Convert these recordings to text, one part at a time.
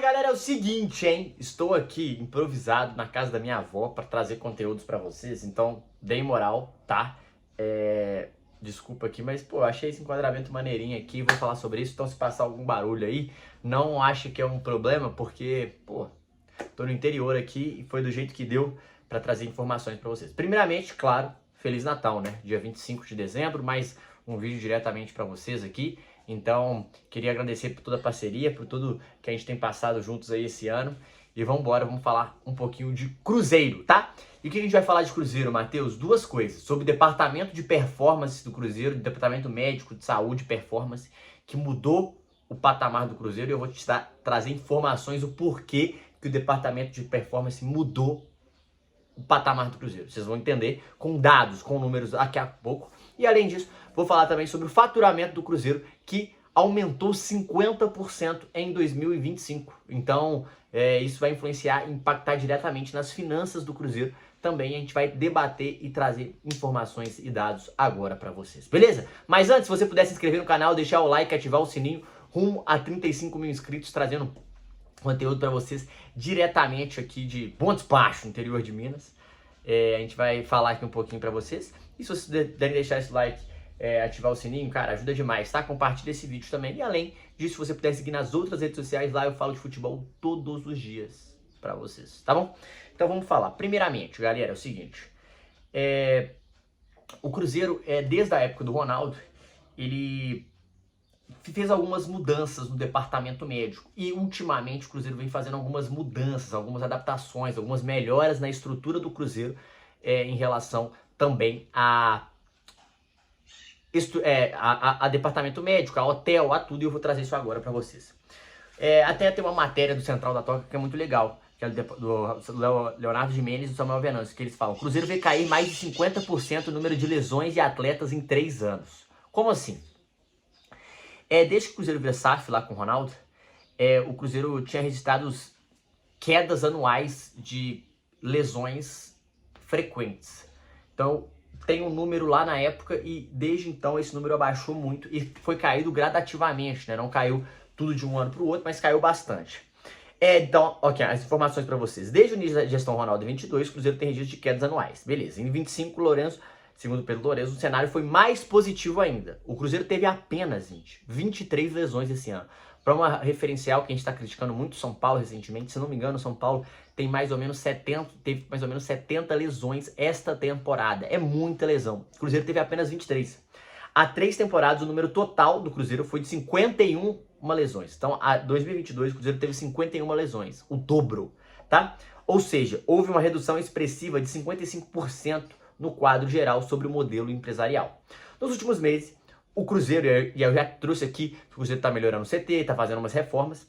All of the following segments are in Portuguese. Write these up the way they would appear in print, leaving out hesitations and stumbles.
Galera, é o seguinte, hein? Estou aqui improvisado na casa da minha avó para trazer conteúdos para vocês, então deem moral, tá? Desculpa aqui, mas pô, achei esse enquadramento maneirinho aqui, vou falar sobre isso, então se passar algum barulho aí, não ache que é um problema, porque, pô, tô no interior aqui e foi do jeito que deu para trazer informações para vocês. Primeiramente, claro, Feliz Natal, né? Dia 25 de dezembro, mais um vídeo diretamente para vocês aqui. Então, queria agradecer por toda a parceria, por tudo que a gente tem passado juntos aí esse ano. E vamos embora, vamos falar um pouquinho de Cruzeiro, tá? E o que a gente vai falar de Cruzeiro, Matheus? Duas coisas. Sobre o departamento de performance do Cruzeiro, o departamento médico de saúde e performance, que mudou o patamar do Cruzeiro. E eu vou te trazer informações, o porquê que o departamento de performance mudou o patamar do Cruzeiro. Vocês vão entender com dados, com números daqui a pouco. E além disso, vou falar também sobre o faturamento do Cruzeiro, que aumentou 50% em 2025. Então, isso vai influenciar, impactar diretamente nas finanças do Cruzeiro. Também a gente vai debater e trazer informações e dados agora para vocês, beleza? Mas antes, se você puder se inscrever no canal, deixar o like, ativar o sininho, rumo a 35 mil inscritos, trazendo conteúdo para vocês diretamente aqui de Pontes Baixo, interior de Minas. A gente vai falar aqui um pouquinho para vocês. E se vocês puderem deixar esse like, ativar o sininho, cara, ajuda demais, tá? Compartilha esse vídeo também. E além disso, se você puder seguir nas outras redes sociais, lá eu falo de futebol todos os dias para vocês, tá bom? Então vamos falar. Primeiramente, galera, é o seguinte. O Cruzeiro, desde a época do Ronaldo, ele fez algumas mudanças no departamento médico. E ultimamente o Cruzeiro vem fazendo algumas mudanças, algumas adaptações, algumas melhoras na estrutura do Cruzeiro em relação também a departamento médico, a hotel, a tudo, e eu vou trazer isso agora para vocês. Até tem uma matéria do Central da Toca que é muito legal, que é do Leonardo Gimenez e do Samuel Venâncio, que eles falam: o Cruzeiro vê cair mais de 50% o número de lesões de atletas em 3 anos. Como assim? Desde que o Cruzeiro vira SAF lá com o Ronaldo, o Cruzeiro tinha registrado quedas anuais de lesões frequentes. Então, tem um número lá na época e desde então esse número abaixou muito e foi caído gradativamente, né? Não caiu tudo de um ano para o outro, mas caiu bastante. Então, ok, as informações para vocês. Desde o início da gestão Ronaldo em 22, o Cruzeiro tem registro de quedas anuais. Beleza. Em 25, Lourenço, segundo Pedro Lourenço, o cenário foi mais positivo ainda. O Cruzeiro teve apenas 23 lesões esse ano. Para uma referencial que a gente está criticando muito São Paulo recentemente, se não me engano, São Paulo tem mais ou menos 70 lesões esta temporada. É muita lesão. O Cruzeiro teve apenas 23. Há 3 temporadas, o número total do Cruzeiro foi de 51 lesões. Então, a 2022, o Cruzeiro teve 51 lesões, o dobro, tá? Ou seja, houve uma redução expressiva de 55% no quadro geral sobre o modelo empresarial. Nos últimos meses, o Cruzeiro, e eu já trouxe aqui, o Cruzeiro está melhorando o CT, está fazendo umas reformas,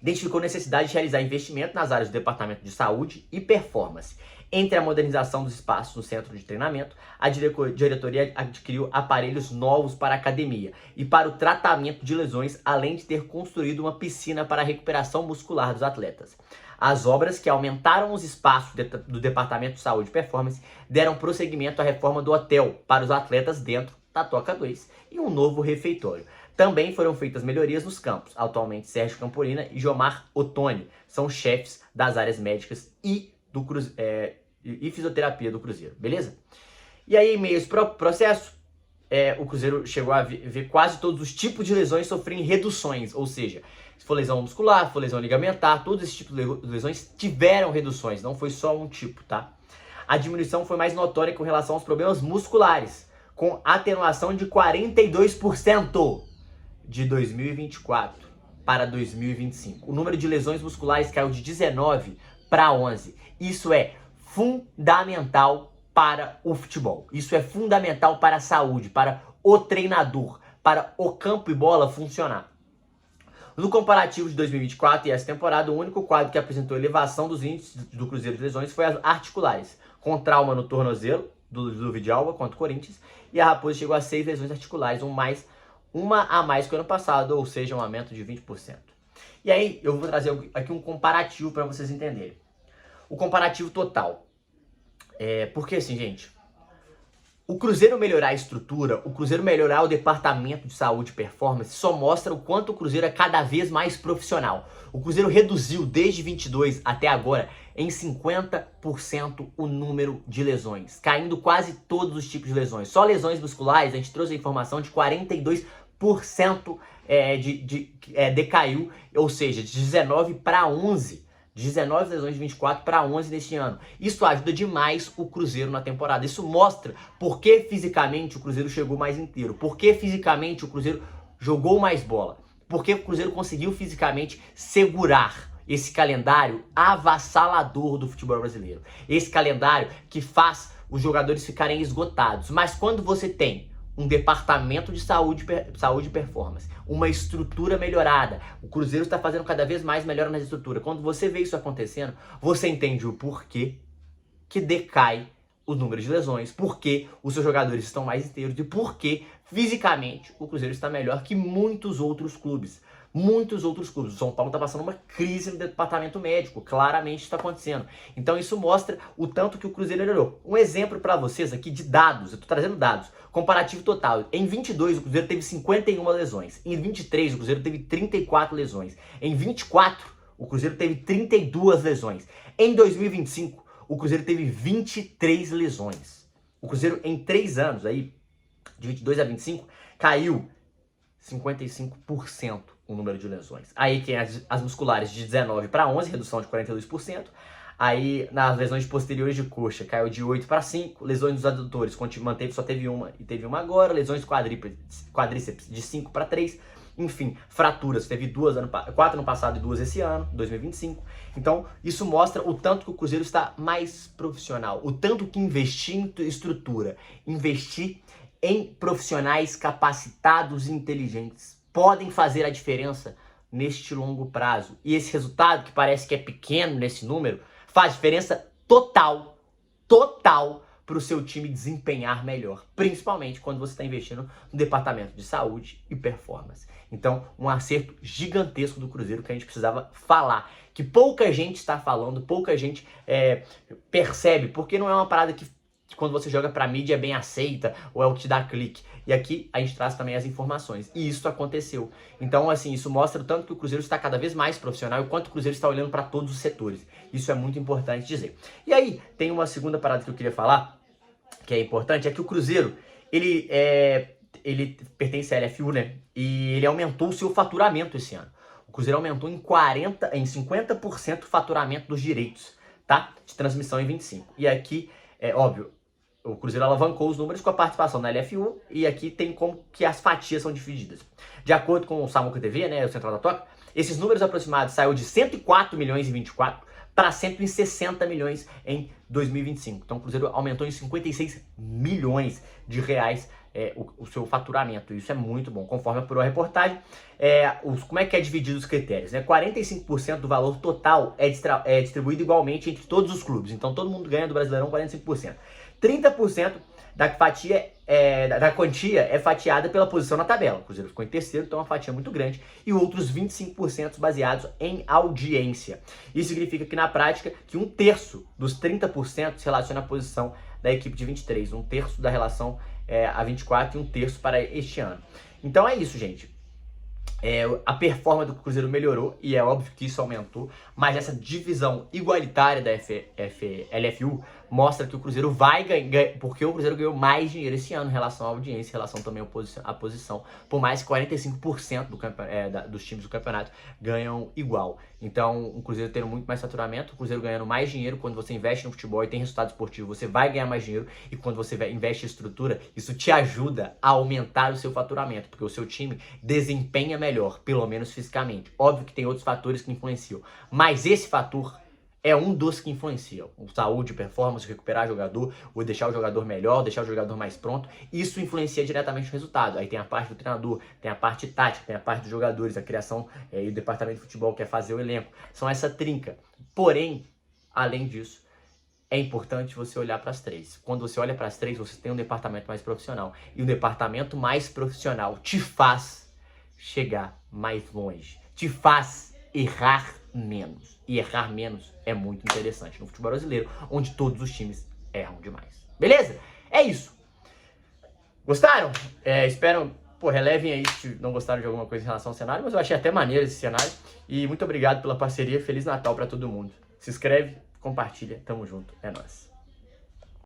identificou necessidade de realizar investimento nas áreas do departamento de saúde e performance. Entre a modernização dos espaços no centro de treinamento, a diretoria adquiriu aparelhos novos para a academia e para o tratamento de lesões, além de ter construído uma piscina para a recuperação muscular dos atletas. As obras, que aumentaram os espaços do Departamento de Saúde e Performance, deram prosseguimento à reforma do hotel para os atletas dentro da Toca 2 e um novo refeitório. Também foram feitas melhorias nos campos. Atualmente, Sérgio Campolina e Jomar Ottoni são chefes das áreas médicas e fisioterapia do Cruzeiro, beleza? E aí, em meio a esse processo, o Cruzeiro chegou a ver quase todos os tipos de lesões sofrerem reduções, ou seja, se for lesão muscular, se for lesão ligamentar, todos esses tipos de lesões tiveram reduções, não foi só um tipo, tá? A diminuição foi mais notória com relação aos problemas musculares, com atenuação de 42% de 2024 para 2025. O número de lesões musculares caiu de 19 para 11. Isso é fundamental para o futebol. Isso é fundamental para a saúde, para o treinador, para o campo e bola funcionar. No comparativo de 2024 e essa temporada, o único quadro que apresentou elevação dos índices do Cruzeiro de lesões foi as articulares, com trauma no tornozelo do Vidalba contra o Corinthians, e a Raposa chegou a 6 lesões articulares, uma a mais que o ano passado, ou seja, um aumento de 20%. E aí eu vou trazer aqui um comparativo para vocês entenderem. O comparativo total. Porque assim, gente, O Cruzeiro melhorar a estrutura, o Cruzeiro melhorar o departamento de saúde e performance só mostra o quanto o Cruzeiro é cada vez mais profissional. O Cruzeiro reduziu desde 22 até agora em 50% o número de lesões, caindo quase todos os tipos de lesões. Só lesões musculares, a gente trouxe a informação de 42% decaiu, ou seja, de 19 para 11. 19 lesões de 24 para 11 neste ano. Isso ajuda demais o Cruzeiro na temporada. Isso mostra por que fisicamente o Cruzeiro chegou mais inteiro. Por que fisicamente o Cruzeiro jogou mais bola. Por que o Cruzeiro conseguiu fisicamente segurar esse calendário avassalador do futebol brasileiro. Esse calendário que faz os jogadores ficarem esgotados. Mas quando você tem um departamento de saúde e performance, uma estrutura melhorada. O Cruzeiro está fazendo cada vez mais melhor nessa estrutura. Quando você vê isso acontecendo, você entende o porquê que decai o número de lesões, porquê os seus jogadores estão mais inteiros e porquê fisicamente o Cruzeiro está melhor que muitos outros clubes. Muitos outros clubes. O São Paulo está passando uma crise no departamento médico, claramente está acontecendo. Então isso mostra o tanto que o Cruzeiro melhorou. Um exemplo para vocês aqui de dados, eu estou trazendo dados, comparativo total. Em 22 o Cruzeiro teve 51 lesões, em 23 o Cruzeiro teve 34 lesões, em 24 o Cruzeiro teve 32 lesões, em 2025 o Cruzeiro teve 23 lesões. O Cruzeiro em 3 anos, aí, de 22 a 25, caiu 55% o número de lesões. Aí tem as musculares de 19 para 11, redução de 42%. Aí nas lesões posteriores de coxa caiu de 8 para 5. Lesões dos adutores manteve, só teve uma e teve uma agora. Lesões quadríceps de 5 para 3. Enfim, fraturas, teve 4 no passado e 2 esse ano, 2025. Então, isso mostra o tanto que o Cruzeiro está mais profissional, o tanto que investir em estrutura, investir em profissionais capacitados e inteligentes podem fazer a diferença neste longo prazo. E esse resultado, que parece que é pequeno nesse número, faz diferença total para o seu time desempenhar melhor, principalmente quando você está investindo no departamento de saúde e performance. Então, um acerto gigantesco do Cruzeiro que a gente precisava falar, que pouca gente está falando, pouca gente percebe, porque não é uma parada que quando você joga pra mídia é bem aceita, ou é o que te dá clique. E aqui a gente traz também as informações. E isso aconteceu. Então, assim, isso mostra o tanto que o Cruzeiro está cada vez mais profissional e o quanto o Cruzeiro está olhando para todos os setores. Isso é muito importante dizer. E aí, tem uma segunda parada que eu queria falar, que é importante, é que o Cruzeiro, ele pertence à LFU, né? E ele aumentou o seu faturamento esse ano. O Cruzeiro aumentou em 50% o faturamento dos direitos, tá? De transmissão em 25. E aqui, é óbvio, o Cruzeiro alavancou os números com a participação na LFU e aqui tem como que as fatias são divididas. De acordo com o Samuca TV, né, o Central da Toca, esses números aproximados saiu de 104 milhões em 24 para 160 milhões em 2025. Então o Cruzeiro aumentou em 56 milhões de reais o seu faturamento. Isso é muito bom. Conforme apurou a reportagem, como é que é dividido os critérios? Né? 45% do valor total é distribuído igualmente entre todos os clubes. Então todo mundo ganha do Brasileirão 45%. 30% da quantia é fatiada pela posição na tabela. O Cruzeiro ficou em terceiro, então é uma fatia muito grande. E outros 25% baseados em audiência. Isso significa que, na prática, que 1/3 dos 30% se relaciona à posição da equipe de 23. 1/3 da relação a 24 e 1/3 para este ano. Então é isso, gente. A performance do Cruzeiro melhorou e é óbvio que isso aumentou, mas essa divisão igualitária da LFU mostra que o Cruzeiro vai ganhar, porque o Cruzeiro ganhou mais dinheiro esse ano em relação à audiência, em relação também à posição, por mais que 45% dos times do campeonato ganham igual. Então, o Cruzeiro tendo muito mais faturamento, o Cruzeiro ganhando mais dinheiro. Quando você investe no futebol e tem resultado esportivo, você vai ganhar mais dinheiro, e quando você investe em estrutura, isso te ajuda a aumentar o seu faturamento, porque o seu time desempenha melhor, pelo menos fisicamente. Óbvio que tem outros fatores que influenciam, mas esse fator é um dos que influenciam. Saúde, performance, recuperar jogador, ou deixar o jogador melhor, deixar o jogador mais pronto. Isso influencia diretamente no resultado. Aí tem a parte do treinador, tem a parte tática, tem a parte dos jogadores, a criação e o departamento de futebol que é fazer o elenco. São essa trinca. Porém, além disso, é importante você olhar para as três. Quando você olha para as três, você tem um departamento mais profissional. E o departamento mais profissional te faz chegar mais longe. Te faz errar menos. E errar menos é muito interessante no futebol brasileiro, onde todos os times erram demais. Beleza? É isso. Gostaram? Espero, pô, relevem aí se não gostaram de alguma coisa em relação ao cenário, mas eu achei até maneiro esse cenário. E muito obrigado pela parceria. Feliz Natal pra todo mundo. Se inscreve, compartilha. Tamo junto. É nóis.